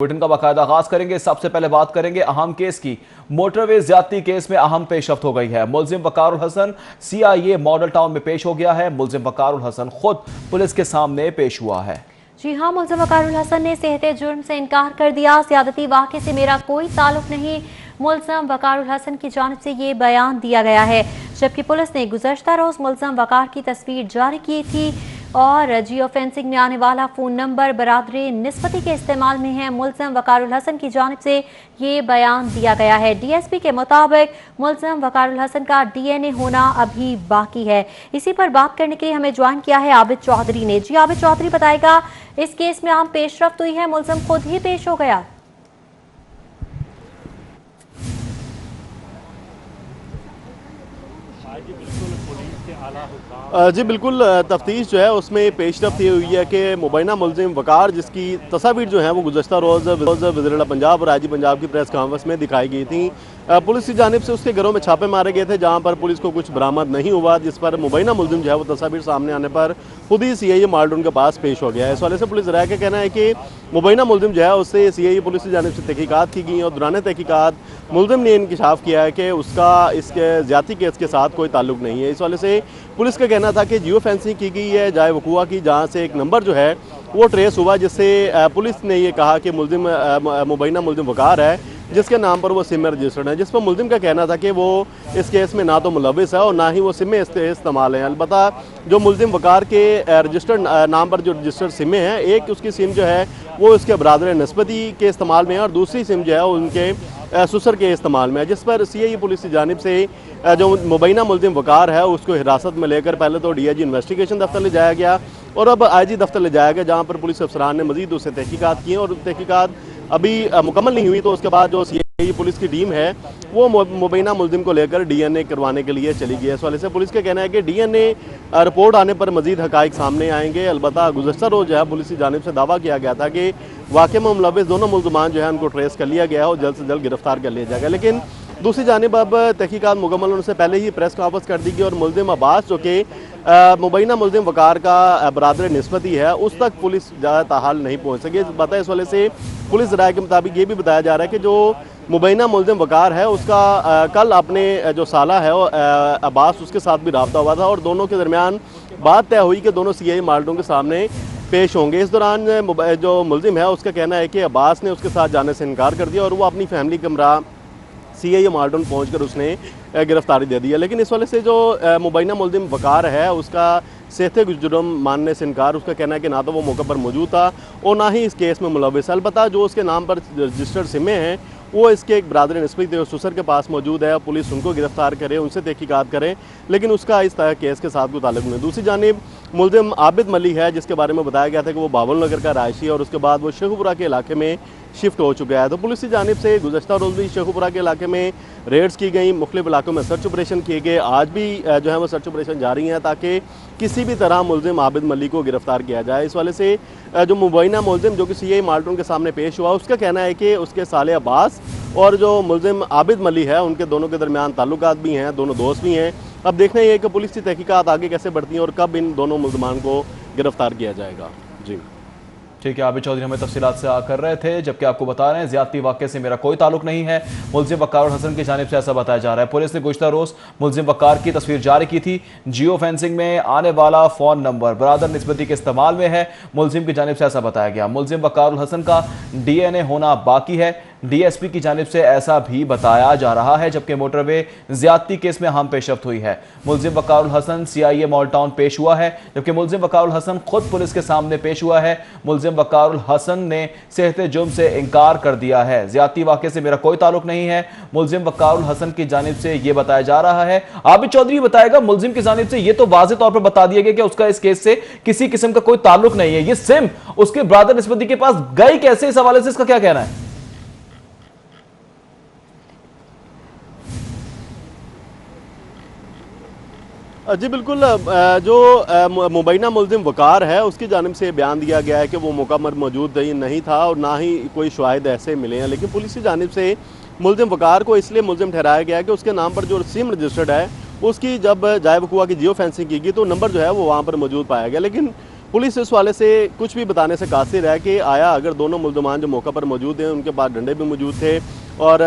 Bulletin का बाकायदा आगाज करेंगे। सबसे पहले बात करेंगे अहम केस की। मोटरवे ज्यादती केस में अहम पेशरफ्त हो गई है। मुलजिम Waqarul Hasan CIA model town में पेश हो गया है। मुलजिम वकारुल हसन खुद पुलिस के सामने पेश हुआ है। जी हाँ, मुलजिम वकारुल हसन ने सेहते जुर्म से इनकार कर दिया। ज्यादती वाक़े से मेरा कोई ताल्लुक नहीं, मुलजिम वकारुल हसन की जानिब से ये बयान दिया गया है। जबकि पुलिस ने गुज़श्ता रोज मुलजिम वकार की तस्वीर जारी की थी और जियो फेंसिंग में आने वाला फ़ोन नंबर बरादरी निस्बती के इस्तेमाल में है। मुलजिम वकारुल हसन की जानिब से ये बयान दिया गया है। DSP के मुताबिक मुलजिम वकारुल हसन का DNA होना अभी बाकी है। इसी पर बात करने के लिए हमें ज्वाइन किया है आबिद चौधरी ने। जी आबिद चौधरी, बताएगा इस केस में अहम पेशरफ्त हुई है, मुलजिम खुद ही पेश हो गया। जी बिल्कुल, तफ्तीश जो है उसमें पेशरफ्त ये हुई है कि मुबैना मुलजिम वकार, जिसकी तस्वीर जो है वो गुज़श्ता रोज़ वज़ीर पंजाब और IG पंजाब की प्रेस कॉन्फ्रेंस में दिखाई गई थी। पुलिस की जानिब से उसके घरों में छापे मारे गए थे, जहां पर पुलिस को कुछ बरामद नहीं हुआ, जिस पर मुबैना मुलजिम जो है वो तस्वीर सामने आने पर खुद ही CIA मॉडल टाउन के पास पेश हो गया है। इस वाले से पुलिस राय का कहना है कि मुबैना मुलजिम जो है उससे CIA पुलिस की जानिब से तहकीकात की गई और दौरान तहकीकात मुलजिम ने इंकशाफ किया है कि उसका इसके ज़्यादती केस के साथ कोई ताल्लुक नहीं है। इस वाले से पुलिस का कहना था कि जियो फेंसिंग की गई है जाए वकुआ की, जहाँ से एक नंबर जो है वो ट्रेस हुआ, जिससे पुलिस ने ये कहा कि मुलजिम मुबैना मुलजिम वकार है, जिसके नाम पर वो सिम में रजिस्टर्ड है। जिस पर मुलजिम का कहना था कि वो इस केस में ना तो मुलविस है और ना ही वो सिम में इस्तेमाल है। अलबत्ता जो मुलजिम वकार के रजिस्टर्ड नाम पर जो रजिस्टर्ड सिमें हैं, एक उसकी सिम जो है वो उसके बरादर नस्बती के इस्तेमाल में है और दूसरी सिम जो है उनके ससुर के इस्तेमाल में है। जिस पर CIA पुलिस की जानिब से जो मुबैना मुलजिम वकार है उसको हिरासत में लेकर पहले तो DIG इन्वेस्टिगेशन दफ्तर ले जाया गया और अब IG दफ्तर ले जाया गया, जहाँ पर पुलिस अफसरान ने मजीद उससे तहकीकात की और तहकीकात अभी मुकम्मल नहीं हुई। तो उसके बाद जो CIA पुलिस की टीम है वो मुबैना मुलजिम को लेकर DNA करवाने के लिए चली गई है। इस वाले से पुलिस का कहना है कि DNA रिपोर्ट आने पर मजीद हकाइक सामने आएंगे। अलबत्ता गुज़श्ता रोज़ जो है पुलिस की जानिब से दावा किया गया था कि वाक़े में मुलविस दोनों मुलजमान जो है उनको ट्रेस कर लिया गया है और जल्द से जल्द गिरफ्तार कर लिया जाएगा। लेकिन दूसरी जानिब अब तहकीकात मुकम्मल होने से पहले ही प्रेस कॉन्फ्रेंस कर दी गई और मुलजिम अब्बास जो कि मुबैना मुलजिम वकार का बरादर निस्बती है, उस तक पुलिस ज़्यादा ताहाल नहीं पहुँच सकी। बताया इस वाले से पुलिस राय के मुताबिक ये भी बताया जा रहा है कि जो मुबैना मुलजिम वकार है उसका कल अपने जो साला है अब्बास, उसके साथ भी रब्ता हुआ था और दोनों के दरमियान बात तय हुई कि दोनों CIA मॉडल टाउन के सामने पेश होंगे। इस दौरान जो मुलजिम है उसका कहना है कि अब्बास ने उसके साथ जाने से इनकार कर दिया और वो अपनी फैमिली कमरा CIA मॉडल टाउन पहुँच कर उसने गिरफ्तारी दे दी है। लेकिन इस वाले से जो मुबैना मुलजिम वकार है उसका सेहते जुर्म मानने से इनकार। उसका कहना है कि ना तो वो मौके पर मौजूद था और ना ही इस केस में मुलविस। अलबत्ता जो उसके नाम पर रजिस्टर्ड सिमें हैं वो इसके एक बरादर निस्बती और ससुर के पास मौजूद है। पुलिस उनको गिरफ्तार करे, उनसे तहकीकात करें, लेकिन उसका इस तरह केस के साथ कोई ताल्लुक नहीं। दूसरी जानिब मुलजिम आबिद मली है, जिसके बारे में बताया गया था कि वो बाबुल नगर का रहायशी है और उसके बाद वो शेखुपुरा के इलाके में शिफ्ट हो चुका है। तो पुलिस की जानिब से गुज़श्ता रोज़ भी शेखुपुरा के इलाके में रेड्स की गई, मुख्तलिफ इलाकों में सर्च ऑपरेशन किए गए। आज भी जो है वो सर्च ऑपरेशन जारी हैं ताकि किसी भी तरह मुलजिम आबिद मली को गिरफ्तार किया जाए। इस वाले से जो मुबैना मुलजिम जो कि CIA मॉडल टाउन के सामने पेश हुआ, उसका कहना है कि उसके साले अब्बास और जो मुलजिम आबिद मली है उनके दोनों के दरमियान ताल्लुकात भी हैं, दोनों दोस्त भी हैं। अब देखना ये है कि पुलिस की तहकीकात आगे कैसे बढ़ती हैं और कब इन दोनों मुलजमान को गिरफ्तार किया जाएगा। जी ठीक है, आबिद चौधरी हमें तफसीलात से कर रहे थे, जबकि आपको बता रहे हैं ज्यादती वाक़े से मेरा कोई ताल्लुक नहीं है, मुलजिम वकार हसन की जानिब से ऐसा बताया जा रहा है। पुलिस ने गुज़श्ता रोज़ मुलजिम वकार की तस्वीर जारी की थी। जियो फेंसिंग में आने वाला फ़ोन नंबर बरादर निस्बती के इस्तेमाल में है, मुलजिम की जानिब से ऐसा बताया गया। मुलजिम वकार हसन का DNA होना बाकी है, DSP की जानिब से ऐसा भी बताया जा रहा है। जबकि मोटरवे ज्यादती केस में अहम पेशरफ्त हुई है। मुलजिम Waqarul Hasan CIA model town पेश हुआ है, जबकि मुलजिम वकारुल हसन खुद पुलिस के सामने पेश हुआ है। मुलजिम वकारुल हसन ने सेहते जुर्म से इनकार कर दिया है। ज्यादती वाक़े से मेरा कोई ताल्लुक नहीं है, मुलजिम वकारुल हसन की जानिब से यह बताया जा रहा है। आबिद चौधरी बताएगा, मुलजिम की जानिब से यह तो वाज़ेह तौर पर बता दिया गया कि उसका इस केस से किसी किस्म का कोई ताल्लुक नहीं है। ये सिम उसके ब्रदर निस्बती के पास गई कैसे, इस हवाले से इसका क्या कहना है? जी बिल्कुल, जो मुबैना मुलजिम वकार है उसकी जानिब से बयान दिया गया है कि वो मौका पर मौजूद नहीं था और ना ही कोई शवाहिद ऐसे मिले हैं। लेकिन पुलिस की जानिब से मुलजिम वकार को इसलिए मुलजिम ठहराया गया है कि उसके नाम पर जो सिम रजिस्टर्ड है उसकी जब जाए वकुआ की जियो फेंसिंग की गई तो नंबर जो है वो वहाँ पर मौजूद पाया गया। लेकिन पुलिस इस वाले से कुछ भी बताने से कासिर है कि आया अगर दोनों मुल्ज़मान जो मौका पर मौजूद हैं उनके पास डंडे भी मौजूद थे और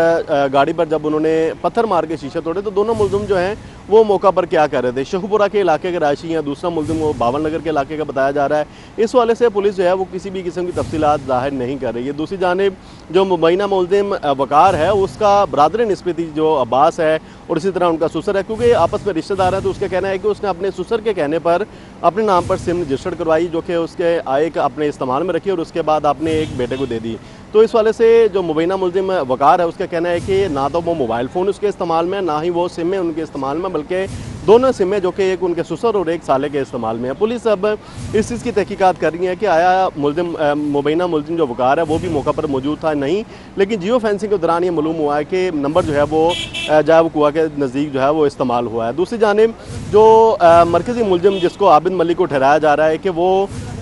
गाड़ी पर जब उन्होंने पत्थर मार के शीशे तोड़े तो दोनों मुल्ज़िम जो हैं वो मौका पर क्या कर रहे थे। शेखुपुरा के इलाके के राशि हैं, दूसरा मुल्ज़िम वो बावन नगर के इलाके का बताया जा रहा है। इस वाले से पुलिस जो है वो किसी भी किस्म की तफसीलात ज़ाहिर नहीं कर रही है। दूसरी जानिब जो मुबैना मुल्ज़िम वकार है उसका बरादर निस्बती जो अब्बास है और इसी तरह उनका ससुर है, क्योंकि आपस में रिश्तेदार हैं, तो उसका कहना है कि उसने अपने ससुर के कहने पर अपने नाम पर सिम रजिस्टर्ड करवाई जो कि उसके आय का अपने इस्तेमाल में रखी और उसके बाद अपने एक बेटे को दे दी। तो इस वाले से जो मुबैना मुल्ज़िम वकार है उसका कहना है कि ना तो वो मोबाइल फ़ोन उसके इस्तेमाल में, ना ही वो सिमें उनके इस्तेमाल में, बल्कि दोनों सिमें जो कि एक उनके ससुर और एक साले के इस्तेमाल में है। पुलिस अब इस चीज़ की तहकीकात कर रही है कि आया मुबैना मुल्ज़िम जो वकार है वो भी मौका पर मौजूद था नहीं, लेकिन जियो फेंसिंग के दौरान ये मालूम हुआ है कि नंबर जो है वो जायब कुआ के नज़दीक जो है वो इस्तेमाल हुआ है। दूसरी जानिब जो मरकज़ी मुल्ज़िम जिसको आबिद मलिक को ठहराया जा रहा है कि वो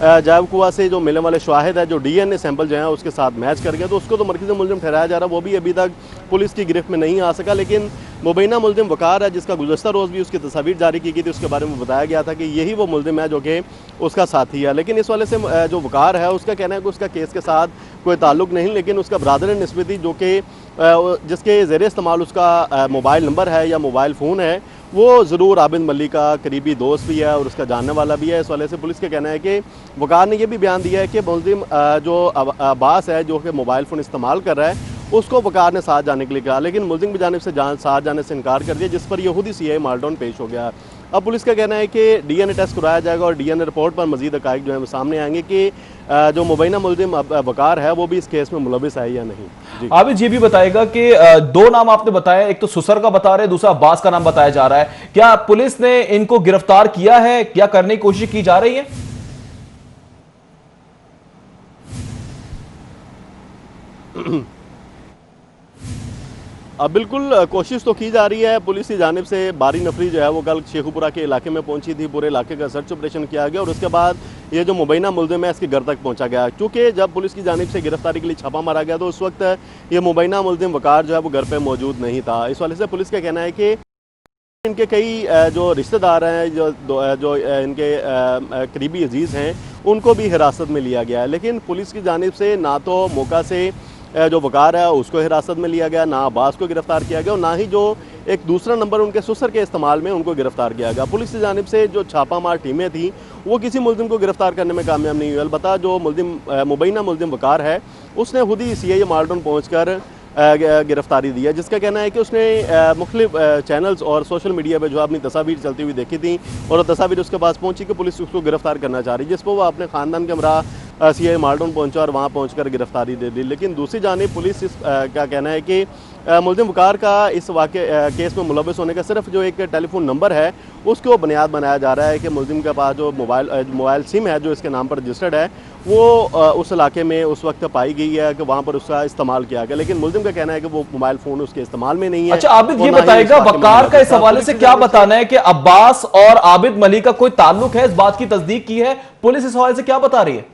जायब कुआ से जो मिलने वाले शाहिद है जो DNA सैंपल जो है उसके साथ मैच कर गया, तो उसको तो मरकज़ी मुल्ज़िम ठहराया जा रहा है, वो भी अभी तक पुलिस की गिरफ्त में नहीं आ सका। लेकिन मुबैना मुल्ज़िम वकार है जिसका गुज़श्ता रोज़ भी उसकी तस्वीर जारी की गई थी, उसके बारे में बताया गया था कि यही वो मुल्ज़िम है जो कि उसका साथी है। लेकिन इस वाले से जो वकार है उसका कहना है कि उसका केस के साथ कोई ताल्लुक़ नहीं, लेकिन उसका बरादर निस्बती जो कि जिसके ज़ेरे इस्तेमाल उसका मोबाइल नंबर है या मोबाइल फ़ोन है वो ज़रूर आबिद मलिक का करीबी दोस्त भी है और उसका जानने वाला भी है। इस वाले से पुलिस का कहना है कि वकार ने यह भी बयान दिया है कि मुल्ज़िम जो अब्बास है जो कि मोबाइल फ़ोन इस्तेमाल कर रहा है उसको वकार ने साथ जाने के लिए कहा, लेकिन मुल्ज़िम की जानिब से साथ जाने से इनकार कर दिया, जिस पर यहूदी CI माल्डोन पेश हो गया। अब पुलिस का कहना है कि DNA टेस्ट कराया जाएगा और DNA रिपोर्ट पर मज़ीद हक़ाइक़ जो है वो सामने आएंगे कि जो मुबैना मुल्ज़िम वकार है वो भी इस केस में मुलविस है या नहीं। आबिद ये भी बताएगा कि दो नाम आपने बताया, एक तो सुसर का बता रहे, दूसरा अब्बास का नाम बताया जा रहा है, क्या पुलिस ने इनको गिरफ्तार किया है, क्या करने की कोशिश की जा रही है? अब बिल्कुल कोशिश तो की जा रही है। पुलिस की जानिब से बारी नफरी जो है वो कल शेखुपुरा के इलाके में पहुंची थी, पूरे इलाके का सर्च ऑपरेशन किया गया और उसके बाद ये जो मुबैना मुल्ज़िम है इसके घर तक पहुंचा गया, क्योंकि जब पुलिस की जानिब से गिरफ्तारी के लिए छापा मारा गया तो उस वक्त ये मुबैना मुल्ज़िम वकार जो है वो घर पर मौजूद नहीं था। इस वाले से पुलिस का कहना है कि इनके कई जो रिश्तेदार हैं जो इनके करीबी अजीज़ हैं उनको भी हिरासत में लिया गया है, लेकिन पुलिस की जानिब से ना तो मौका से जो वकार है उसको हिरासत में लिया गया, ना अब्बास को गिरफ्तार किया गया और ना ही जो एक दूसरा नंबर उनके ससुर के इस्तेमाल में उनको गिरफ्तार किया गया। पुलिस की जानिब से जो छापामार टीमें थी वो किसी मुल्ज़िम को गिरफ्तार करने में कामयाब नहीं हुई। अलबत्ता जो मुबैना मुल्ज़िम वकार है उसने खुद ही CI माल्डोन पहुँच कर गिरफ्तारी दी है, जिसका कहना है कि उसने मुख्तलिफ चैनल्स और सोशल मीडिया पे जो अपनी तस्वीर चलती हुई देखी थी और तस्वीर उसके पास पहुंची कि पुलिस उसको गिरफ्तार करना चाह रही है, जिस पर वो अपने ख़ानदान के हमरा CI माल्डोन पहुंचा और वहां पहुंचकर गिरफ्तारी दे दी। लेकिन दूसरी जानिब पुलिस का कहना है कि मुल्ज़िम वकार का इस केस में मुलविस होने का सिर्फ जो एक टेलीफोन नंबर है उसको बुनियाद बनाया जा रहा है कि मुल्ज़िम के पास जो मोबाइल सिम है जो इसके नाम पर रजिस्टर्ड है वो उस इलाके में उस वक्त पाई गई है कि वहाँ पर उसका इस्तेमाल किया गया, लेकिन मुल्ज़िम का कहना है कि वो मोबाइल फ़ोन उसके इस्तेमाल में नहीं है। अच्छा आबिद ये बताएगा वकार का इस हवाले से क्या बताना है कि अब्बास और आबिद मलिक का कोई ताल्लुक है, इस बात की तस्दीक की है पुलिस, इस हवाले से क्या बता रही है?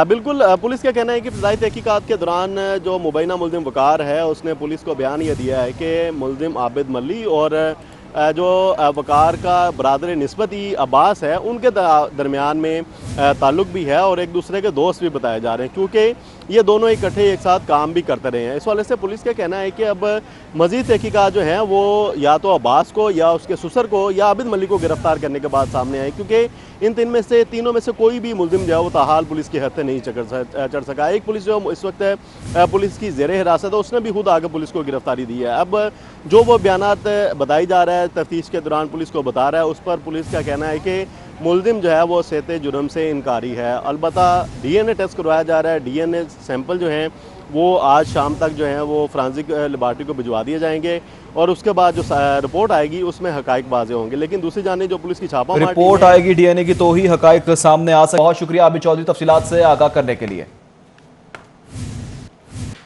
बिल्कुल पुलिस का कहना है कि इब्तदाई तहकीकात के दौरान जो मुबैना मुल्ज़िम वकार है उसने पुलिस को बयान ये दिया है कि मुल्ज़िम आबिद मली और जो वकार का बरादर निस्बती अब्बास है उनके दरमियान में ताल्लुक़ भी है और एक दूसरे के दोस्त भी बताए जा रहे हैं, क्योंकि ये दोनों इकट्ठे एक साथ काम भी करते रहे हैं। इस वाले से पुलिस का कहना है कि अब मज़ीद तहकीकात जो हैं वो या तो अब्बास को या उसके ससुर को या आबिद मलिक को गिरफ्तार करने के बाद सामने आए, क्योंकि इन तीनों में से कोई भी मुल्ज़िम जो है वो ताहाल पुलिस की हद से नहीं चढ़ सका। एक पुलिस जो इस वक्त पुलिस की ज़ेरे हिरासत है उसने भी खुद आगे पुलिस को गिरफ्तारी दी है। अब जो वो बयानात बताई जा रहा है तफ्तीश के दौरान पुलिस को बता रहा है उस पर पुलिस का कहना है कि मुल्ज़िम जो है वो सेते जुर्म से इनकारी है। अलबत्ता DNA टेस्ट करवाया जा रहा है, DNA सैंपल जो हैं वो आज शाम तक जो हैं वो फोरेंसिक लेबॉरेटरी को भिजवा दिए जाएंगे और उसके बाद जो रिपोर्ट आएगी उसमें हकाइक वाज़े होंगे। लेकिन दूसरी जानिब जो पुलिस की छापा रिपोर्ट आएगी DNA की तो ही हकाइक सामने आ सके। बहुत शुक्रिया आबिद चौधरी तफसीलात से आगाह करने के लिए।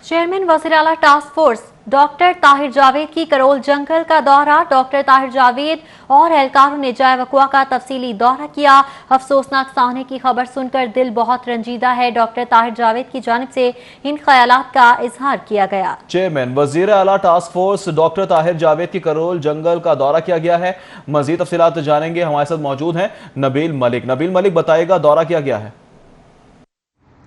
चेयरमैन वज़ीर आला task force doctor Tahir Javed की करोल जंगल का दौरा। डॉक्टर ताहिर जावेद और एहलकारों ने जाय वकुआ का तफसीली दौरा किया। अफसोसनाक सामने की खबर सुनकर दिल बहुत रंजीदा है। डॉक्टर ताहिर जावेद की जानिब से इन ख्यालात का इजहार किया गया। चेयरमैन वजीर आला task force doctor Tahir Javed की करोल जंगल का दौरा किया गया है। मजीद तफसीलात जानेंगे, हमारे साथ मौजूद हैं नबील मलिक बताएगा दौरा किया गया है।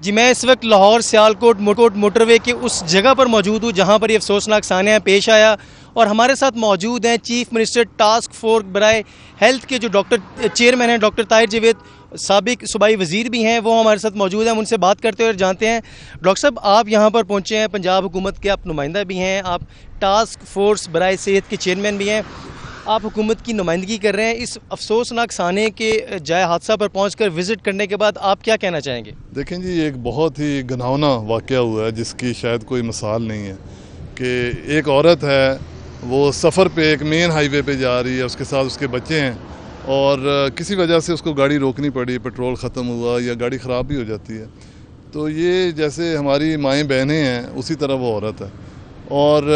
जी, मैं इस वक्त लाहौर सियालकोट मोटरवे के उस जगह पर मौजूद हूँ जहाँ पर ये अफसोसनाक सानिया पेश आया, और हमारे साथ मौजूद हैं चीफ मिनिस्टर टास्क फोर्स बराए हेल्थ के जो डॉक्टर चेयरमैन हैं डॉक्टर ताहिर जावेद, साबिक सूबाई वज़ीर भी हैं, वो हमारे साथ मौजूद हैं। हम उनसे बात करते हुए जानते हैं। डॉक्टर साहब, आप यहाँ पर पहुँचे हैं, पंजाब हुकूमत के आप नुमाइंदा भी हैं, आप टास्क फोर्स बराए सेहत के चेयरमैन भी हैं, आप हुकूमत की नुमाइंदगी कर रहे हैं। इस अफसोसनाक साने के जाए हादसा पर पहुंचकर विज़िट करने के बाद आप क्या कहना चाहेंगे? देखें जी, एक बहुत ही घिनौना वाक़या हुआ है जिसकी शायद कोई मिसाल नहीं है कि एक औरत है, वो सफ़र पे एक मेन हाईवे पे जा रही है, उसके साथ उसके बच्चे हैं, और किसी वजह से उसको गाड़ी रोकनी पड़ी, पेट्रोल ख़त्म हुआ या गाड़ी ख़राब भी हो जाती है। तो ये जैसे हमारी माएँ बहनें हैं, उसी तरह वो औरत है। और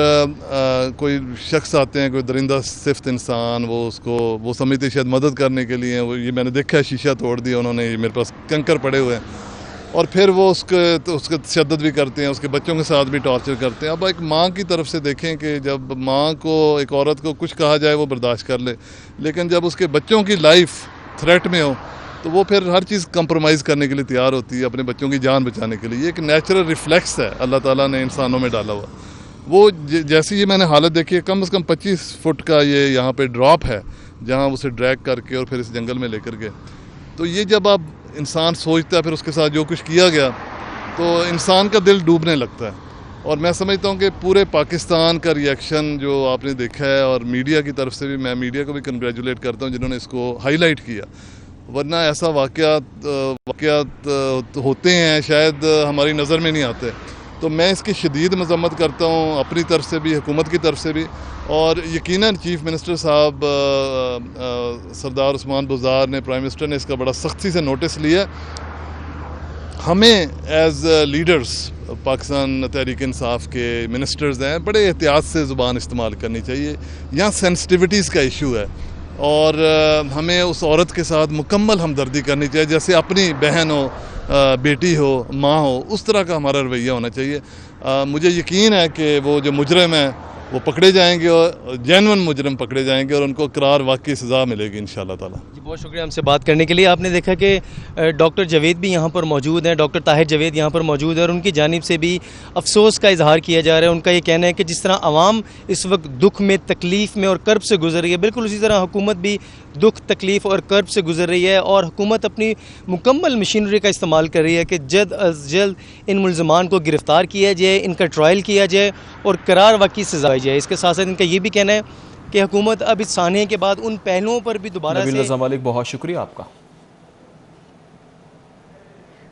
कोई शख्स आते हैं, कोई दरिंदा सिफ्त इंसान, वो समझते शायद मदद करने के लिए, वो ये मैंने देखा है, शीशा तोड़ दिया उन्होंने, मेरे पास कंकर पड़े हुए हैं, और फिर वो उसके तशद्दुद भी करते हैं, उसके बच्चों के साथ भी टॉर्चर करते हैं। अब एक माँ की तरफ से देखें कि जब माँ को, एक औरत को कुछ कहा जाए वो बर्दाश्त कर ले, लेकिन जब उसके बच्चों की लाइफ थ्रेट में हो तो वो फिर हर चीज़ कंप्रोमाइज़ करने के लिए तैयार होती है अपने बच्चों की जान बचाने के लिए। ये एक नेचुरल रिफ्लेक्स है अल्लाह ताला ने इंसानों में डाला हुआ। वो जैसी ये मैंने हालत देखी है, कम से कम 25 फुट का ये यहाँ पे ड्रॉप है जहाँ उसे ड्रैग करके और फिर इस जंगल में लेकर गए। तो ये जब आप इंसान सोचता है फिर उसके साथ जो कुछ किया गया, तो इंसान का दिल डूबने लगता है। और मैं समझता हूँ कि पूरे पाकिस्तान का रिएक्शन जो आपने देखा है, और मीडिया की तरफ से भी, मैं मीडिया को भी कंग्रेचुलेट करता हूँ जिन्होंने इसको हाईलाइट किया, वरना ऐसा वाक़यात होते हैं शायद हमारी नज़र में नहीं आते। तो मैं इसकी शदीद मजम्मत करता हूँ अपनी तरफ से भी, हुकूमत की तरफ से भी, और यकीनन चीफ मिनिस्टर साहब सरदार उस्मान बुज़दार ने, प्राइम मिनिस्टर ने इसका बड़ा सख्ती से नोटिस लिया। हमें एज लीडर्स पाकिस्तान तहरीक इंसाफ के मिनिस्टर्स हैं, बड़े एहतियात से ज़ुबान इस्तेमाल करनी चाहिए। यहाँ सेंसिटिविटीज़ का इशू है, और हमें उस औरत के साथ मुकम्मल हमदर्दी करनी चाहिए, जैसे अपनी बहन हो, बेटी हो, माँ हो, उस तरह का हमारा रवैया होना चाहिए। मुझे यकीन है कि वो जो मुजरिम है वो पकड़े जाएंगे, और जेन्युइन मुजरिम पकड़े जाएंगे, और उनको करार वाकई सज़ा मिलेगी इंशाअल्लाह ताला। जी, बहुत शुक्रिया हमसे बात करने के लिए। आपने देखा कि डॉक्टर जावेद भी यहाँ पर मौजूद हैं, डॉक्टर ताहिर जावेद यहाँ पर मौजूद है, और उनकी जानिब से भी अफसोस का इजहार किया जा रहा है। उनका ये कहना है कि जिस तरह आवाम इस वक्त दुख में, तकलीफ़ में और कर्ब से गुजर रही है, बिल्कुल उसी तरह हुकूमत भी दुख, तकलीफ़ और कर्ब से गुजर रही है, और हुकूमत अपनी मुकम्मल मशीनरी का इस्तेमाल कर रही है कि जल्द अज जल्द इन मुल्ज़मान को गिरफ़्तार किया जाए, इनका ट्रायल किया जाए और करार वाकई सज़ा दी जाए। इसके साथ साथ इनका ये भी कहना है कि हुकूमत अब इस साने के बाद उन पहलुओं पर भी दोबारा से। मलिक, बहुत शुक्रिया आपका।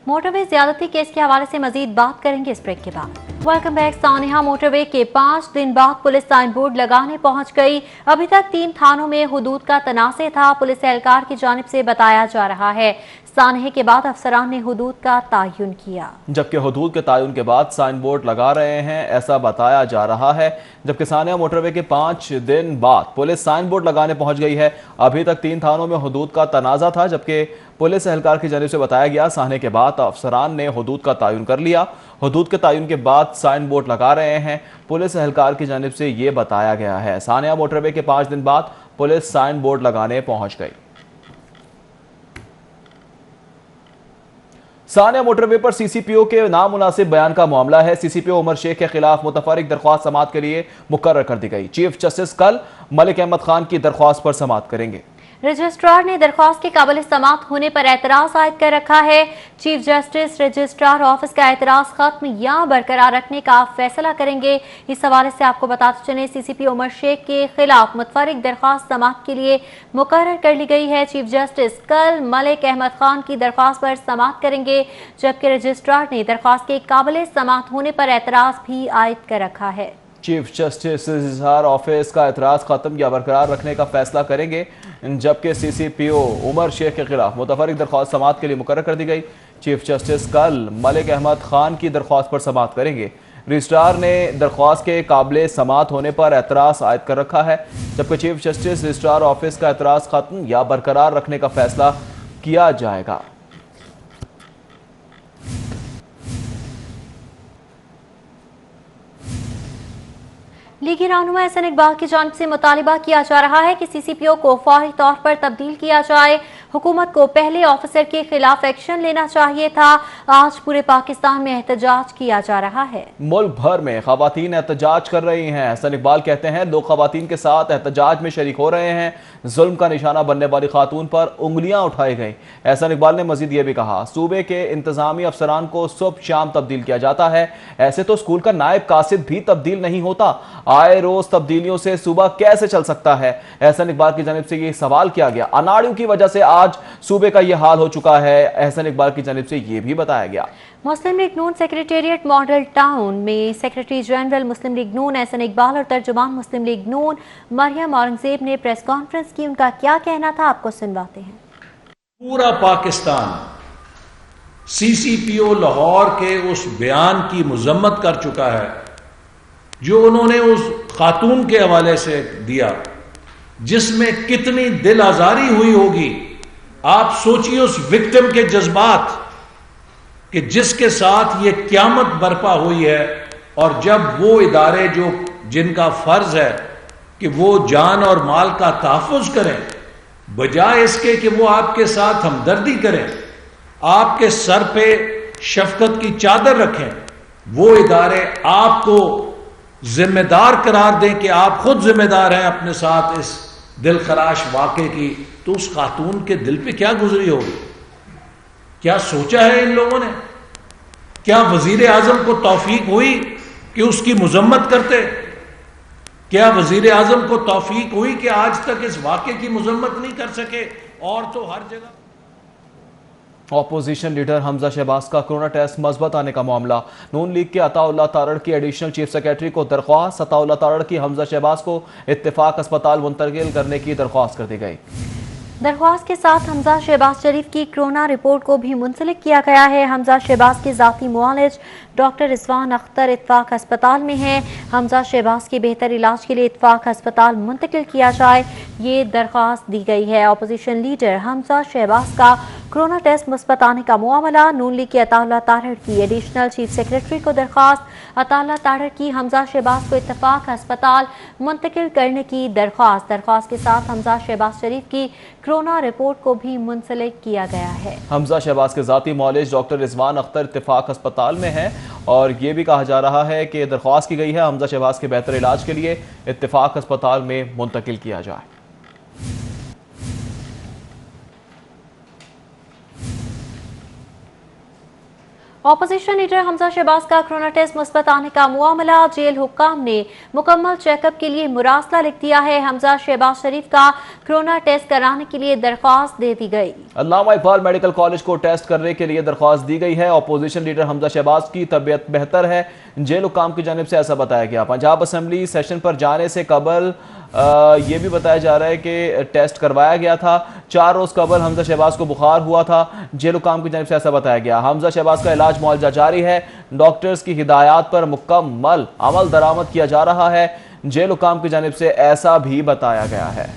मोटरवे ज्यादती केस के हवाले से मजीद बात करेंगे इस ब्रेक के बाद। Welcome back. सानिया, मोटरवे के 5 दिन बाद पुलिस साइन बोर्ड लगाने पहुंच गई। अभी तक 3 थानों में हुदूद का तनाज़े था, पुलिस एहलकार की जानिब से बताया जा रहा है। सानहे के बाद अफसरान ने हुदूद का तयन किया, जबकि हुदूद के तयन के बाद साइन बोर्ड लगा रहे हैं, ऐसा बताया जा रहा है। जबकि सानिया मोटरवे के 5 दिन बाद पुलिस साइन बोर्ड लगाने पहुंच गई है। अभी तक 3 थानों में हुदूद का तनाज़ा था, जबकि पुलिस एहलकार की जानिब से बताया गया सानहे के बाद अफसरान ने हुदूद का तयन कर लिया। हुदूद के तयन के बाद साइन बोर्ड लगा रहे हैं, पुलिस एहलकार की जानिब से ये बताया गया है। सानिया मोटरवे के 5 दिन बाद पुलिस साइन बोर्ड लगाने पहुंच गई। सानिया मोटरवे पर सीसीपीओ के नामुनासिब बयान का मामला है। सीसीपीओ उमर शेख के खिलाफ मुतफर्रिक दरख्वास्त समाअत के लिए मुकर्रर कर दी गई। चीफ जस्टिस कल मलिक अहमद खान की दरख्वास्त पर समाअत करेंगे। रजिस्ट्रार ने दरख्वास्त के काबिल समाअत होने पर एतराज आयद कर रखा है। चीफ जस्टिस रजिस्ट्रार ऑफिस का एतराज खत्म या बरकरार रखने का फैसला करेंगे। इस हवाले से आपको बताते चले, सीसीपी उमर शेख के खिलाफ मुतफर्रिक दरख्वास्त समाअत के लिए मुकर्रर कर ली गई है। चीफ जस्टिस कल मलिक अहमद खान की दरख्वास्त पर समाअत करेंगे, जबकि रजिस्ट्रार ने दरख्वास्त के काबिल समाअत होने पर एतराज भी आयद कर रखा है। चीफ जस्टिस रजिस्ट्रार ऑफिस का एतराज़ ख़त्म या बरकरार रखने का फैसला करेंगे, जबकि सीसीपीओ उमर शेख के खिलाफ मुतफर्रिक दरख्वास्त समाअत के लिए मुकर्रर कर दी गई। चीफ जस्टिस कल मलिक अहमद खान की दरख्वास्त पर समाअत करेंगे। रजिस्ट्रार ने दरख्वास्त के काबिल समात होने पर एतराज़ आयद कर रखा है, जबकि चीफ जस्टिस रजिस्ट्रार ऑफिस का एतराज़ खत्म या बरकरार रखने का फैसला किया जाएगा। लीगी रहनुमा एहसन इकबाल की जानिब से मुतालिबा किया जा रहा है कि CCPO को फौरी तौर पर तब्दील किया जाए। हुकूमत को पहले ऑफिसर के खिलाफ एक्शन लेना चाहिए था। आज पूरे पाकिस्तान में एहतजाज किया जा रहा है। मुल्क भर में खवातीन एहतजाज कर रही हैं। एहसन इकबाल कहते हैं लोग खवातीन के साथ एहतजाज में शरीक हो रहे हैं। जुल्म का निशाना बनने वाली खातून पर उंगलियां उठाई गई। एहसन इकबाल ने मजीद ये भी कहा, सूबे के इंतजामी अफसरान को सुबह शाम तब्दील किया जाता है, ऐसे तो स्कूल का नायब कासिद भी तब्दील नहीं होता। आए रोज तब्दीलियों से सूबा कैसे चल सकता है? एहसन इकबाल की जानिब से ये सवाल किया गया। अनाड़ियों की वजह से आज सूबे का यह हाल हो चुका है। एहसन इकबाल की जानिब से यह भी बताया गया। मुस्लिम लीग नून सेक्रेटेरिएट मॉडल टाउन में सेक्रेटरी जनरल मुस्लिम लीग नून एहसन इकबाल और तर्जुमान मुस्लिम लीग नून मरियम औरंगजेब ने प्रेस कॉन्फ्रेंस की। उनका क्या कहना था, आपको सुनवाते हैं। पूरा पाकिस्तान CCPO लाहौर के उस बयान की मुजम्मत कर चुका है जो उन्होंने उस खातून के हवाले से दिया, जिसमें कितनी दिल आजारी हुई होगी। आप सोचिए उस विक्टिम के जज्बात कि जिसके साथ ये क्यामत बर्पा हुई है, और जब वो इदारे जो जिनका फर्ज है कि वो जान और माल का तहफ़्फ़ुज़ करें, बजाय इसके कि वो आपके साथ हमदर्दी करें, आपके सर पे शफकत की चादर रखें, वो इदारे आपको जिम्मेदार करार दें कि आप खुद जिम्मेदार हैं अपने साथ इस दिलखराश वाक़े की, तो उस खातून के दिल पे क्या गुजरी होगी? क्या सोचा है इन लोगों ने? क्या वजीर आजम को तौफीक हुई कि उसकी मुजम्मत करते? क्या वजीर आजम को तौफीक हुई कि आज तक इस वाक़े की मुजम्मत नहीं कर सके? और तो हर जगह ऑपोजिशन लीडर हमजा शहबाज का कोरोना टेस्ट मस्बत आने का मामला। नून लीग के अताउल्लाह तारड़ की एडिशनल चीफ सेक्रेटरी को दरख्वास्त। अताउल्लाह तारड़ की हमजा शहबाज को इत्तेफाक अस्पताल मुंतकिल करने की दरख्वास्त कर दी गई। दरख्वास्त के साथ हमजा शहबाज शरीफ की कोरोना रिपोर्ट को भी मुंसलिक किया गया है। हमजा शहबाज के जाती मुआलिज डॉक्टर रिजवान अख्तर इत्तेफाक अस्पताल में हैं। हमजा शहबाज के बेहतर इलाज के लिए इत्तेफाक अस्पताल मुंतकिल किया जाए, ये दरख्वास्त दी गई है। अपोजिशन लीडर हमजा शहबाज का कोरोना टेस्ट मुस्बत आने का मामला। नून लीग के अताउल्लाह तारड़ की एडिशनल चीफ सेक्रेटरी को दरख्वास्त। अताउल्लाह तारड़ की हमजा शहबाज को इत्तेफाक अस्पताल मुंतकिल करने की दरख्वास्त। दरख्वास्त के साथ हमजा शहबाज शरीफ की कोरोना रिपोर्ट को भी मुंसलिक किया गया है। हमजा शहबाज के जाती मौलिज डॉक्टर रिजवान अख्तर इत्तेफाक अस्पताल में है, और ये भी कहा जा रहा है कि दरख्वास्त की गई है हमजा शहबाज के बेहतर इलाज के लिए इत्तेफाक अस्पताल में मुंतकिल किया जाए। ऑपोजिशन लीडर हमजा शहबाज का कोरोना टेस्ट मुस्बत आने का मामला। जेल हुक्काम ने मुकम्मल चेकअप के लिए मुरासला लिख दिया है। हमजा शहबाज शरीफ का कोरोना टेस्ट कराने के लिए दरख्वास्त दे दी गई। अल्लामा इकबाल मेडिकल कॉलेज को टेस्ट करने के लिए दरख्वास्त दी गई है। ऑपोजिशन लीडर हमजा शहबाज की तबीयत बेहतर है, जेल हुक्काम की जानिब से ऐसा बताया गया। पंजाब असम्बली सेशन पर जाने से कबल ये भी बताया जा रहा है कि टेस्ट करवाया गया था। 4 रोज़ कबल हमजा शहबाज को बुखार हुआ था, जेल हुक्काम की जानिब से ऐसा बताया गया। हमजा शहबाज का इलाज मुआवजा जारी है, डॉक्टर्स की हिदायत पर मुकम्मल अमल दरामद किया जा रहा है, जेल हुक्काम की जानिब से ऐसा भी बताया गया है।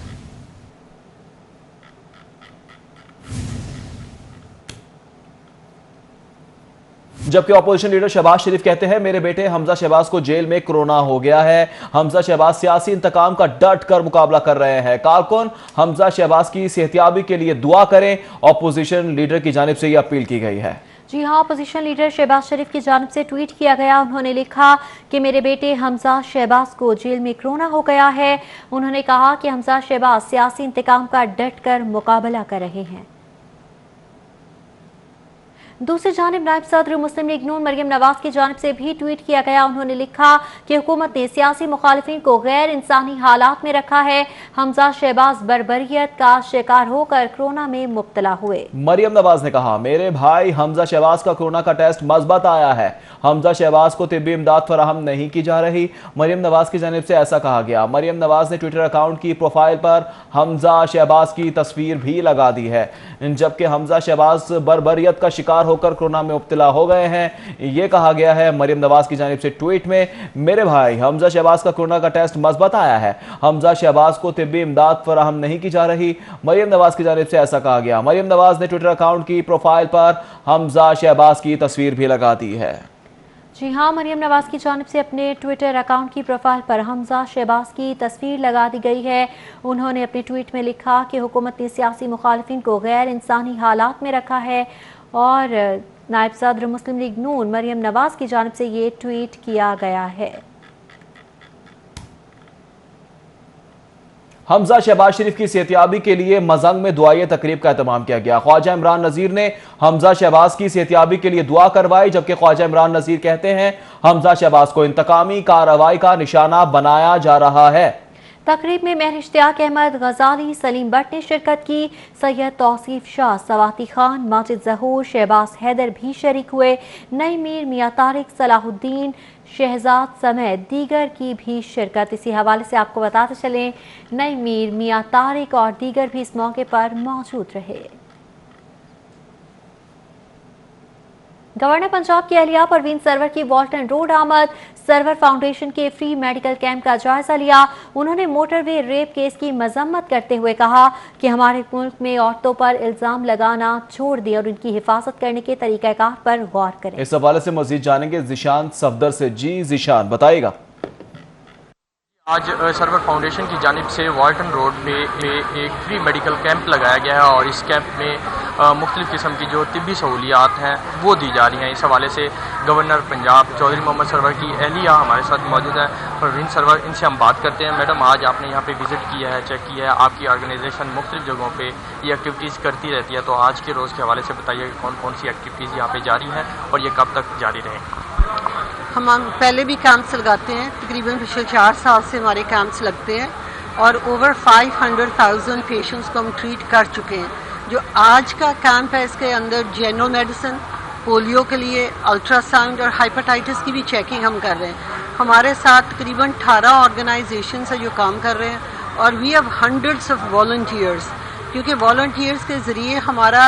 जबकि ऑपोजिशन लीडर शहबाज शरीफ कहते हैं मेरे बेटे हमजा शहबाज को जेल में कोरोना हो गया है। हमजा शहबाज सियासी इंतकाम का डट कर मुकाबला कर रहे हैं। कारकुन हमजा शहबाज की सेहतियाबी के लिए दुआ करें, ऑपोजिशन लीडर की जानिब से यह अपील की गई है। जी हाँ, अपोजिशन लीडर शहबाज शरीफ की जानिब से ट्वीट किया गया। उन्होंने लिखा कि मेरे बेटे हमजा शहबाज को जेल में कोरोना हो गया है। उन्होंने कहा कि हमजा शहबाज सियासी इंतकाम का डट कर मुकाबला कर रहे हैं। दूसरी जानिब नायब सदर मुस्लिम लीग नून मरियम नवाज की जानिब से भी ट्वीट किया गया। उन्होंने लिखा कि हुकूमत ने सियासी मुखालिफिन को गैर इंसानी हालात में रखा है। हमजा शहबाज बर्बरियत का शिकार होकर कोरोना में मुब्तला हुए। मरियम नवाज ने कहा मेरे भाई हमजा शहबाज का कोरोना का टेस्ट मस्बत आया है। हमजा शहबाज को तिब्बी इमदाद फराहम नहीं की जा रही। मरियम नवाज की जानिब से ऐसा कहा गया। मरियम नवाज ने ट्विटर अकाउंट की प्रोफाइल पर हमजा शहबाज की तस्वीर भी लगा दी है, जबकि हमजा शहबाज बर्बरियत का शिकार बीमार होकर कोरोना में मुब्तला हो गए हैं। ये कहा गया है मरियम नवाज की जानिब से ट्वीट में। मेरे भाई हमजा शहबाज का कोरोना का टेस्ट मस्बत आया है। हमजा शहबाज को तिब्बी इमदाद फराहम नहीं की जा रही। मरियम नवाज की जानिब से ऐसा कहा गया। मरियम नवाज ने ट्विटर अकाउंट की प्रोफाइल पर हमजा शहबाज की तस्वीर भी लगा दी है। जी हाँ, मरियम नवाज की जानिब से अपने ट्विटर अकाउंट की प्रोफाइल पर हमजा शहबाज की तस्वीर लगा दी गई है। उन्होंने अपने ट्वीट में लिखा कि हुकूमत ने सियासी मुखालिफिन को गैर इंसानी हालात में रखा है और नायब सदर मुस्लिम लीग नून मरियम नवाज की जानिब से ये ट्वीट किया गया है। हमजा शहबाज शरीफ की सेहतियाबी के लिए मजंग में दुआई तकरीब का एहतमाम किया गया। ख्वाजा इमरान नजीर ने हमजा शहबाज की सेहतियाबी के लिए दुआ करवाई, जबकि ख्वाजा इमरान नजीर कहते हैं हमजा शहबाज को इंतकामी कार्रवाई का निशाना बनाया जा रहा है। तकरीब में महर इश्तियाक अहमद गजाली, सलीम भट्ट ने शिरकत की। सैयद तौसीफ शाह, सवाती खान, माजिद जहूर, शहबाज हैदर भी शरीक हुए। नई मीर, मियां तारिक, सलाहुद्दीन, शहजाद समेत दीगर की भी शिरकत। इसी हवाले से आपको बताते चलें नई मीर, मियां तारिक और दीगर भी इस मौके पर मौजूद रहे। गवर्नर पंजाब की अहलिया परवीन सरवर की वॉल्टन रोड आमद। सरवर फाउंडेशन के फ्री मेडिकल कैंप का जायजा लिया। उन्होंने मोटरवे रेप केस की मजम्मत करते हुए कहा कि हमारे मुल्क में औरतों पर इल्जाम लगाना छोड़ दिया और उनकी हिफाजत करने के तरीक़ाकार पर गौर करें। इस हवाले से मजीद जानेंगे जिशान सफदर से। जी जिशान, बताइएगा। आज सर्वर फाउंडेशन की जानिब से वाल्टन रोड पे एक फ्री मेडिकल कैंप लगाया गया है और इस कैंप में मुख्तलिफ़ किस्म की जो तिब्बी सहूलियात हैं वो दी जा रही हैं। इस हवाले से गवर्नर पंजाब चौधरी मोहम्मद सरवर की अहलिया हमारे साथ मौजूद है। परवीन सरवर, इनसे हम बात करते हैं। मैडम, आज आपने यहाँ पे विज़िट किया है, चेक किया है, आपकी ऑर्गेनाइजेशन मुख्तलिफ़ जगहों पर ये एक्टिविटीज़ करती रहती है, तो आज के रोज़ के हवाले से बताइए कौन कौन सी एक्टिविटीज़ यहाँ पर जारी हैं और ये कब तक जारी रहेंगी? हम पहले भी कैंप्स लगाते हैं, तकरीबन पिछले 4 साल से हमारे कैंप्स लगते हैं और ओवर 500,000 पेशेंट्स को हम ट्रीट कर चुके हैं। जो आज का कैंप है इसके अंदर जनरल मेडिसिन, पोलियो के लिए अल्ट्रासाउंड और हाइपेटाइटिस की भी चेकिंग हम कर रहे हैं। हमारे साथ तकरीबन 18 ऑर्गेनाइजेशन है जो काम कर रहे हैं और we have hundreds of volunteers, क्योंकि वॉलंटियर्स के ज़रिए हमारा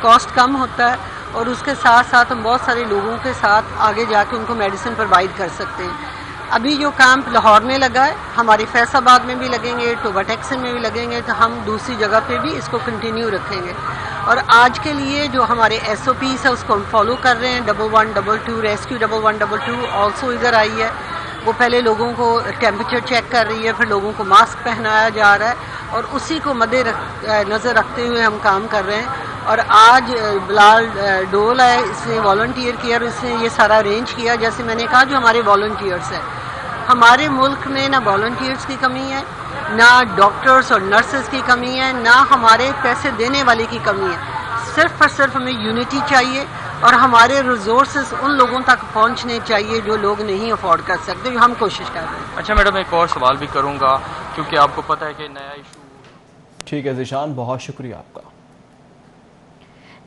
कॉस्ट कम होता है और उसके साथ साथ हम बहुत सारे लोगों के साथ आगे जाके उनको मेडिसिन प्रोवाइड कर सकते हैं। अभी जो कैंप लाहौर में लगा है, हमारे फैसलाबाद में भी लगेंगे, टोबाटेक्सन में भी लगेंगे, तो हम दूसरी जगह पे भी इसको कंटिन्यू रखेंगे। और आज के लिए जो हमारे SOPs है उसको हम फॉलो कर रहे हैं। 1122 रेस्क्यू 1122 ऑल्सो इधर आई है, वो पहले लोगों को टेम्परेचर चेक कर रही है, फिर लोगों को मास्क पहनाया जा रहा है और उसी को नज़र रखते हुए हम काम कर रहे हैं। और आज बिलाल डोल है, इसने वॉलंटियर किया और इसने ये सारा अरेंज किया। जैसे मैंने कहा, जो हमारे वॉलंटियर्स हैं, हमारे मुल्क में ना वॉलंटियर्स की कमी है, ना डॉक्टर्स और नर्सेज की कमी है, ना हमारे पैसे देने वाले की कमी है। सिर्फ और सिर्फ हमें यूनिटी चाहिए और हमारे रिसोर्सेज उन लोगों तक पहुंचने चाहिए जो लोग नहीं अफोर्ड कर सकते। हम कोशिश कर रहे हैं। अच्छा मैडम, एक और सवाल भी करूँगा क्योंकि आपको पता है कि नया इशू। ठीक है जिशान, बहुत शुक्रिया आपका।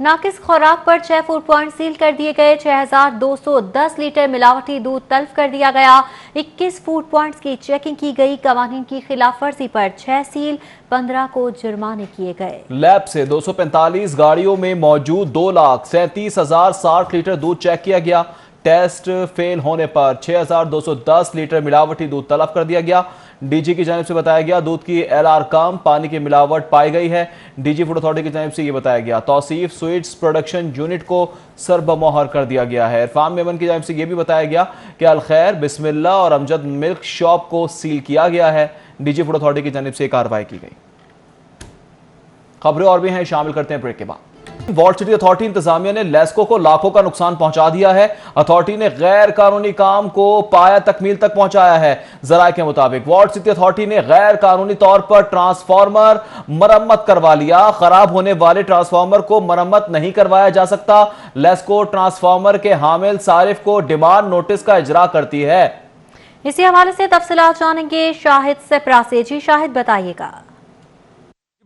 नाकिस खुराक पर 6 फूड पॉइंट सील कर दिए गए। 6210 लीटर मिलावटी दूध तल्फ कर दिया गया। 21 फूड पॉइंट्स की चेकिंग की गई। कवानीन की खिलाफ वर्जी पर 6 सील, 15 को जुर्माने किए गए। लैब से 245 गाड़ियों में मौजूद 2,37,060 लीटर दूध चेक किया गया। टेस्ट फेल होने पर 6,210 लीटर मिलावटी दूध तलब कर दिया गया। डीजी की जानिब से बताया गया दूध की LR कम, पानी की मिलावट पाई गई है। डीजी फूड अथॉरिटी की जानिब से यह बताया गया। तौसीफ स्वीट्स प्रोडक्शन यूनिट को सरबमोहर कर दिया गया है। इरफान मेमन की जानिब से यह भी बताया गया कि अलखैर, बिस्मिल्लाह और अमजद मिल्क शॉप को सील किया गया है। डीजी फूड अथॉरिटी की जानिब से कार्रवाई की गई। खबरें और भी हैं, शामिल करते हैं ब्रेक के बाद। वॉल्ट सिटी अथॉरिटी इंतजामिया ने लेस्को को लाखों का नुकसान पहुंचा दिया है। अथॉरिटी ने गैर कानूनी काम को पाया तकमील तक पहुंचाया है। जराये के मुताबिक वॉल्ट सिटी अथॉरिटी ने गैर कानूनी तौर पर ट्रांसफार्मर मरम्मत करवा लिया। खराब होने वाले ट्रांसफार्मर को मरम्मत नहीं करवाया जा सकता। लेस्को ट्रांसफार्मर के हामिल सारिफ को डिमांड नोटिस का इजरा करती है। इसी हवाले से तफसीलात जानेंगे शाहिद सेपरा से। जी शाहिद, बताइएगा।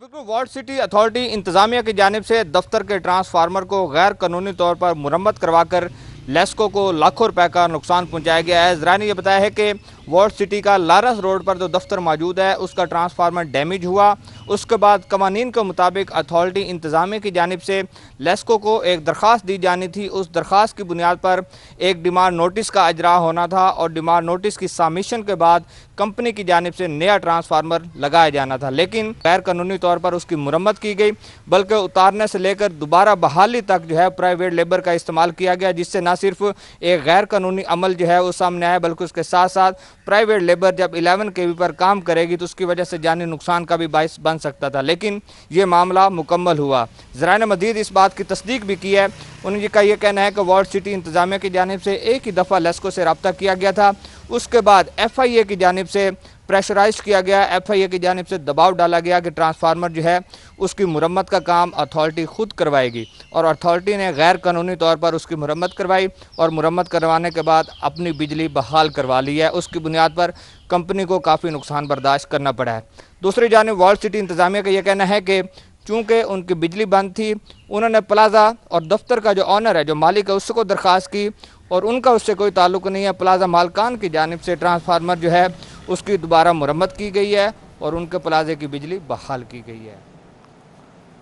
बिल्कुल, वॉल्ट सिटी अथॉरिटी इंतजामिया की जानिब से दफ्तर के ट्रांसफार्मर को गैर कानूनी तौर पर मुरम्मत करवाकर लेस्को को लाखों रुपए का नुकसान पहुंचाया गया है। जरा ने यह बताया है कि वॉल्ट सिटी का लारस रोड पर जो दफ्तर मौजूद है उसका ट्रांसफार्मर डैमेज हुआ, उसके बाद कवानीन के मुताबिक अथॉरिटी इंतज़ामिया की जानिब से लेस्को को एक दरख्वास्त दी जानी थी। उस दरख्वास्त की बुनियाद पर एक डिमांड नोटिस का इजरा होना था और डिमांड नोटिस की सबमिशन के बाद कंपनी की जानिब से नया ट्रांसफार्मर लगाया जाना था, लेकिन गैर कानूनी तौर पर उसकी मुरम्मत की गई, बल्कि उतारने से लेकर दोबारा बहाली तक जो है प्राइवेट लेबर का इस्तेमाल किया गया, जिससे न सिर्फ एक गैर कानूनी अमल जो है वो सामने आया, बल्कि उसके साथ साथ प्राइवेट लेबर जब 11 kV पर काम करेगी तो उसकी वजह से जानी नुकसान का भी बाइस बन सकता था। लेकिन ये मामला मुकम्मल हुआ। ज़राए ने मज़ीद इस बात की तस्दीक भी की है। उनका यह कहना है कि वार्ड सिटी इंतज़ामिया की जानिब से एक ही दफ़ा लेस्को से रब्ता किया गया था, उसके बाद FIA की जानिब से प्रेशराइज किया गया, FIA की जानिब से दबाव डाला गया कि ट्रांसफार्मर जो है उसकी मुरम्मत का काम अथॉरिटी ख़ुद करवाएगी, और अथॉरिटी ने गैर कानूनी तौर पर उसकी मुरम्मत करवाई और मुरम्मत करवाने के बाद अपनी बिजली बहाल करवा ली है। उसकी बुनियाद पर कंपनी को काफ़ी नुकसान बर्दाश्त करना पड़ा है। दूसरी जानिब वार्ड सिटी इंतज़ामिया का यह कहना है कि चूँकि उनकी बिजली बंद थी, उन्होंने प्लाज़ा और दफ्तर का जो ऑनर है, जो मालिक है, उसको दरख्वास्त की और उनका उससे कोई ताल्लुक़ नहीं है। प्लाज़ा मालकान की जानिब से ट्रांसफार्मर जो है उसकी दोबारा मुरम्मत की गई है और उनके प्लाज़े की बिजली बहाल की गई है।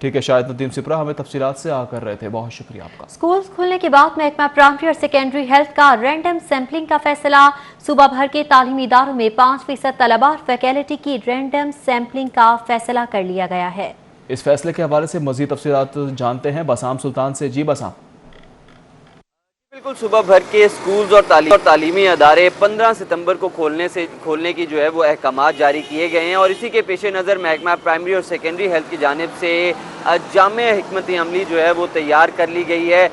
ठीक है, शायद नदीम सिपरा हमें तफसीलात से आकर रहे थे, बहुत शुक्रिया आपका। स्कूल खुलने के बाद महकमा प्राइमरी और सेकेंडरी हेल्थ का रैंडम सैंपलिंग का फैसला। सूबा भर के तालीमी इदारों में 5% तलबा और फैकल्टी की रैंडम सैंपलिंग का फैसला कर लिया गया है। इस फैसले के हवाले से मजीद तफसीलात जानते हैं बसाम सुल्तान से। जी बसाम। बिल्कुल, सुबह भर के स्कूल्स और तालीमी अदारे 15 सितंबर को खोलने की जो है वो अहकामात जारी किए गए हैं और इसी के पेश नज़र महकमा प्राइमरी और सेकेंडरी हेल्थ की जानिब से जामे हिकमत अमली जो है वो तैयार कर ली गई है।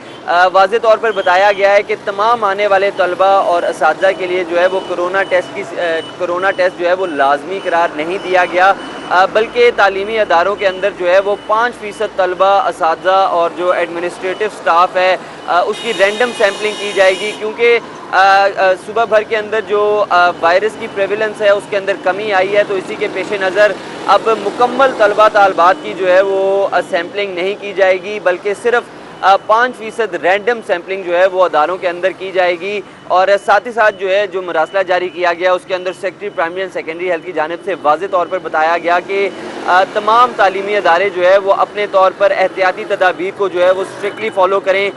वाज़े तौर पर बताया गया है कि तमाम आने वाले तलबा और असातिज़ा के लिए जो है वो कोरोना टेस्ट जो है वो लाजमी करार नहीं दिया गया, बल्कि तालीमी अदारों के अंदर जो है वो 5% तलबा, असातिज़ा और जो एडमिनिस्ट्रेटिव स्टाफ है उसकी रैंडम सैम्पलिंग की जाएगी, क्योंकि सुबह भर के अंदर जो वायरस की प्रेवलेंस है उसके अंदर कमी आई है। तो इसी के पेश नज़र अब मुकम्मल तलबा तालबात की जो है वो सैम्पलिंग नहीं की जाएगी, बल्कि सिर्फ 5% रैंडम सैम्पलिंग जो है वो अदारों के अंदर की जाएगी। और साथ ही साथ जो है जो मरासला जारी किया गया उसके अंदर secretary primary and secondary health की जानिब से वाज़े तौर पर बताया गया कि तमाम तालीमी अदारे जो है वो अपने तौर पर एहतियाती तदाबीर को जो है वो स्ट्रिक्टली फॉलो करें,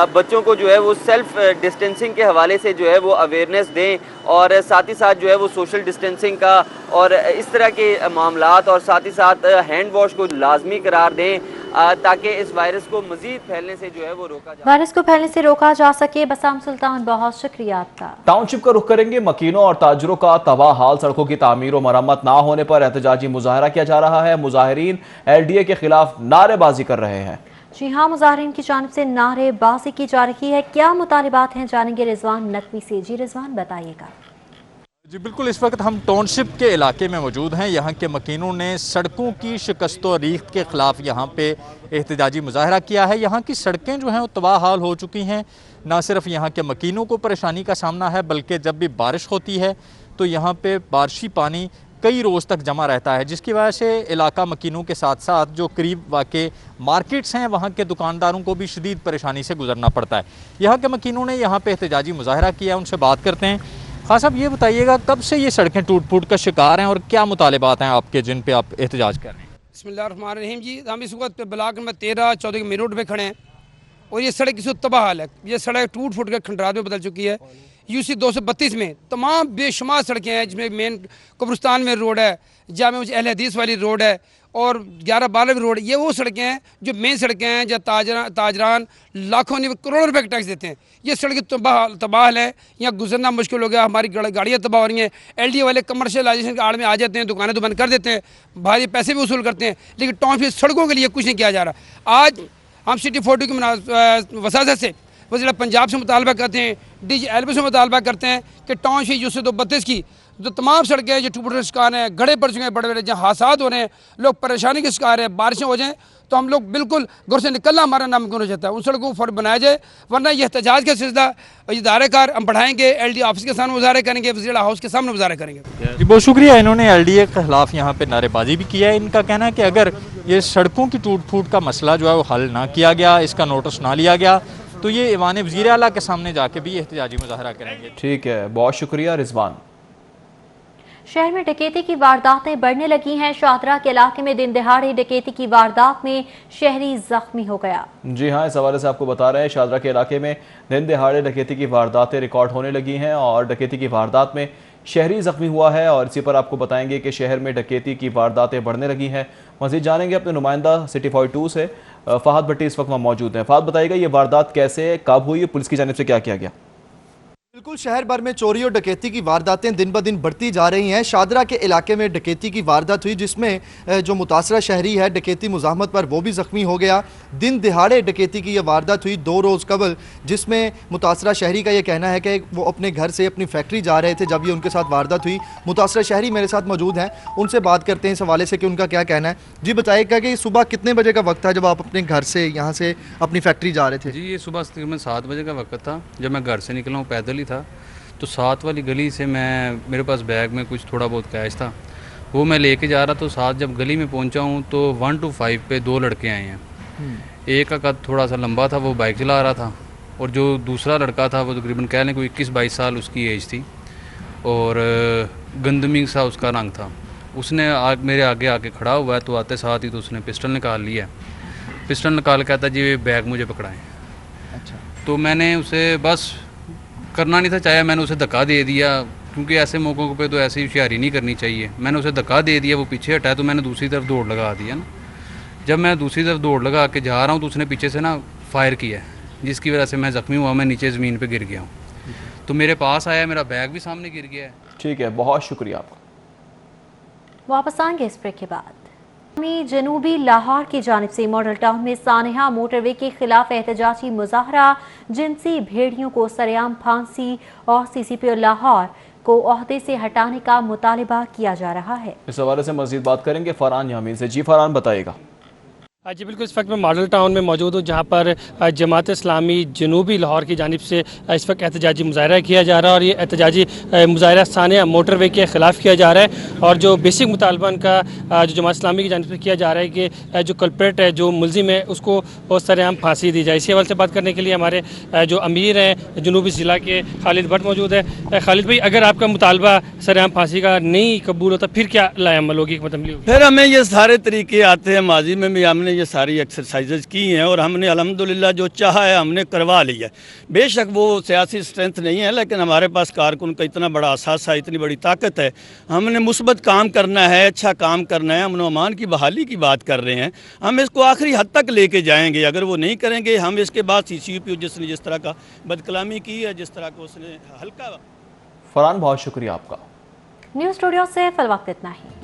बच्चों को जो है वो सेल्फ डिस्टेंसिंग के हवाले से जो है वो अवेयरनेस दें और साथ ही साथ जो है वो सोशल डिस्टेंसिंग का और इस तरह के मामलात और साथ ही साथ हैंड वॉश को लाजमी करार दें ताकि इस वायरस को मजीद फैलने से जो है वो रोका जा सके। बसाम सुल्तान, बहुत शुक्रिया आपका। टाउनशिप का रुख करेंगे। मकीनों और ताजरों का तबाह हाल सड़कों की तामीर और मरम्मत ना होने पर एहतजाजी मुजाहरा किया जा रहा है। मुजाहिरीन LDA के खिलाफ नारेबाजी कर रहे हैं। जी हाँ, मुजाहिरीन की जानिब से नारेबाजी की जा रही है। क्या मुतालिबात हैं, जानेंगे रिजवान नकवी से। जी रिजवान, बताइएगा। जी बिल्कुल, इस वक्त हम टाउनशिप के इलाके में मौजूद हैं। यहाँ के मकीनों ने सड़कों की शिकस्त व रीख्त के ख़िलाफ़ यहाँ पे एहतजाजी मुजाहरा किया है। यहाँ की सड़कें जो हैं वो तबाह हाल हो चुकी हैं। ना सिर्फ यहाँ के मकीनों को परेशानी का सामना है, बल्कि जब भी बारिश होती है तो यहाँ पे बारिशी पानी कई रोज़ तक जमा रहता है, जिसकी वजह से इलाका मकीनों के साथ साथ जो करीब वाक़े मार्केट्स हैं वहाँ के दुकानदारों को भी शदीद परेशानी से गुजरना पड़ता है। यहाँ के मकीनों ने यहाँ पे एहतजाजी मुजाहरा किया, उनसे बात करते हैं। हाँ साहब, ये बताइएगा कब से ये सड़कें टूट फूट का शिकार हैं और क्या मुतालिबात हैं आपके जिन पे आप एहतजाज कर रहे हैं? बिस्मिल्लाहिर्रहमानिर्रहीम। जी, हम इस वक्त ब्लॉक नंबर 13-14 के मेन रोड पर खड़े हैं और ये सड़क किसी तबाह हाल है। ये सड़क टूट फूट कर खंडरात में बदल चुकी है। UC 232 में तमाम बेशुमार सड़कें हैं, जिसमें मेन कब्रिस्तान में रोड है, जामे मस्जिद अहले हदीस वाली रोड है और 11-12 रोड। ये वो सड़कें हैं जो मेन सड़कें हैं जहाँ ताजरान लाखों नहीं करोड़ों रुपए का टैक्स देते हैं। ये सड़कें तबाह है, यहाँ गुजरना मुश्किल हो गया, हमारी गाड़ियाँ तबाह हो रही हैं। LDA वाले कमर्शलाइजेशन के आड़ में आ जाते हैं, दुकानें तो बंद कर देते हैं, भारी पैसे भी वसूल करते हैं, लेकिन टाउनशिप सड़कों के लिए कुछ नहीं किया जा रहा। आज हम सिटी 40 की वसाजत से वज़ीर पंजाब से मुतालबा करते हैं, DG LB से मुतालबा करते हैं कि टाउनशिप UC 232 की जो तमाम सड़कें हैं जो टूट के शिकार हैं, गड्ढे पड़ चुके हैं बड़े बड़े, जहाँ हादसा हो रहे हैं, लोग परेशानी के शिकार हैं, बारिशें हो जाएँ तो हम लोग बिल्कुल घर से निकलना हमारा नामुमकिन हो जाता है। उन सड़कों को फौरन बनाया जाए, वरना यह एहतजाज का सिलसिला इदारेकार हम बढ़ाएंगे, LD ऑफिस के सामने मुजाहरे करेंगे, वज़ीर हाउस के सामने मुजाहरे करेंगे। जी बहुत शुक्रिया। इन्होंने LDA के खिलाफ यहाँ पे नारेबाजी भी किया है। इनका कहना है कि अगर ये सड़कों की टूट फूट का मसला जो है वो हल ना किया गया, इसका नोटिस ना लिया गया, तो ये ईवान वज़ीर आला के सामने जाके भी एहतजाजी मुजाहरा करेंगे। ठीक है, बहुत शुक्रिया रिजवान। शहर में डकैती की वारदातें बढ़ने लगी हैं। शाहदरा के इलाके में दिन दहाड़े डकैती की वारदात में शहरी जख्मी हो गया। जी हाँ, इस हवाले से आपको बता रहे हैं शाहदरा के इलाके में दिन दहाड़े डकैती की वारदातें रिकॉर्ड होने लगी हैं और डकैती की वारदात में शहरी जख्मी हुआ है। और इसी पर आपको बताएंगे कि शहर में डकैती की वारदातें बढ़ने लगी हैं। मज़ीद जानेंगे अपने नुमाइंदा सिटी 42 से फहद भट्टी इस वक्त वहाँ मौजूद हैं। फहद, बताइएगा ये वारदात कैसे कब हुई, पुलिस की जानिब से क्या किया गया? बिल्कुल, शहर भर में चोरी और डकैती की वारदातें दिन ब दिन बढ़ती जा रही हैं। शाहदरा के इलाके में डकैती की वारदात हुई जिसमें जो मुतासरा शहरी है डकैती मुज़ाहमत पर वो भी ज़ख्मी हो गया। दिन दिहाड़े डकैती की यह वारदात हुई 2 रोज़ कबल, जिसमें मुतासरा शहरी का ये कहना है कि वो अपने घर से अपनी फैक्ट्री जा रहे थे जब ये उनके साथ वारदात हुई। मुतासरा शहरी मेरे साथ मौजूद हैं, उनसे बात करते हैं इस हवाले से कि उनका क्या कहना है। जी बताइएगा कि सुबह कितने बजे का वक्त था जब आप अपने घर से यहाँ से अपनी फैक्ट्री जा रहे थे? जी, ये सुबह तकरीबन 7 बजे का वक्त था। जब मैं घर से निकला हूँ पैदल ही था, तो 7 वाली गली से मेरे पास बैग में कुछ थोड़ा बहुत कैश था, वो मैं लेके जा रहा। तो 7 जब गली में पहुंचा हूं तो 125 पे 2 लड़के आए हैं। एक का कद थोड़ा सा लंबा था, वो बाइक चला रहा था, और जो दूसरा लड़का था वो तकरीबन कह लें कोई 21-22 साल उसकी एज थी और गंदमी सा उसका रंग था। उसने मेरे आगे आके खड़ा हुआ है, तो आते साथ ही तो उसने पिस्टल निकाल लिया। पिस्टल निकाल कहता जी ये बैग मुझे पकड़ाएँ। अच्छा, तो मैंने उसे बस करना नहीं था चाहे, मैंने उसे धक्का दे दिया, क्योंकि ऐसे मौक़ों पे तो ऐसी होशियारी नहीं करनी चाहिए। मैंने उसे धक्का दे दिया, वो पीछे हटा, तो मैंने दूसरी तरफ दौड़ लगा दिया ना। जब मैं दूसरी तरफ दौड़ लगा के जा रहा हूँ तो उसने पीछे से ना फायर किया, जिसकी वजह से मैं ज़ख्मी हुआ, मैं नीचे ज़मीन पर गिर गया हूँ। तो मेरे पास आया, मेरा बैग भी सामने गिर गया है। ठीक है, बहुत शुक्रिया आपका। वापस आएंगे इस ब्रेक के बाद। जनूबी लाहौर की जानिब से मॉडल टाउन में सानेहा मोटरवे के खिलाफ एहतजाजी मुजाहरा, जिनसी भेड़ियों को सरेआम फांसी और CCPO लाहौर को ओहदे से हटाने का मुतालिबा किया जा रहा है। इस हवाले से मजीद बात करेंगे फरहान यामीन से। जी फरहान, बताइएगा। जी बिल्कुल, इस वक्त मैं मॉडल टाउन में मौजूद हूँ जहाँ पर जमात इस्लामी जनूबी लाहौर की जानिब से इस वक्त एहतजाजी मुजाहरा किया जा रहा है और ये एहतजाजी मुजाहरा सानिया मोटरवे के ख़िलाफ़ किया जा रहा है। और जो बेसिक मुतालबा का जो जमात इस्लामी की जानिब से किया जा रहा है कि जो कल्प्रेट है, जो मुलजिम है, उसको सरेआम फांसी दी जाए। इसी हवाले से बात करने के लिए हमारे जो अमीर हैं जनूबी ज़िला के खालिद भट्ट मौजूद है। खालिद भाई, अगर आपका मुतालबा सरेआम फांसी का नहीं कबूल होता फिर क्या लाएअमल होगी, मतलब फिर हमें ये सारे तरीके आते हैं, माजी में भी हमने ये सारी एक्सरसाइजेज की हैं और हमने अल्हम्दुलिल्लाह जो चाहा है हमने करवा लिया है। बेशक वो सियासी स्ट्रेंथ नहीं है, लेकिन हमारे पास कारकुन का इतना बड़ा असासा, इतनी बड़ी ताकत है। हमने मुस्बत काम करना है, अच्छा काम करना है। अमन अमान की बहाली की बात कर रहे हैं, हम इसको आखिरी हद तक लेके जाएंगे। अगर वो नहीं करेंगे, हम इसके बाद CCPO जिसने जिस तरह का बदकलामी की है, जिस तरह का उसने हल्का। फरहान, बहुत शुक्रिया आपका। न्यूज़ स्टूडियो से फिल वक्त इतना ही।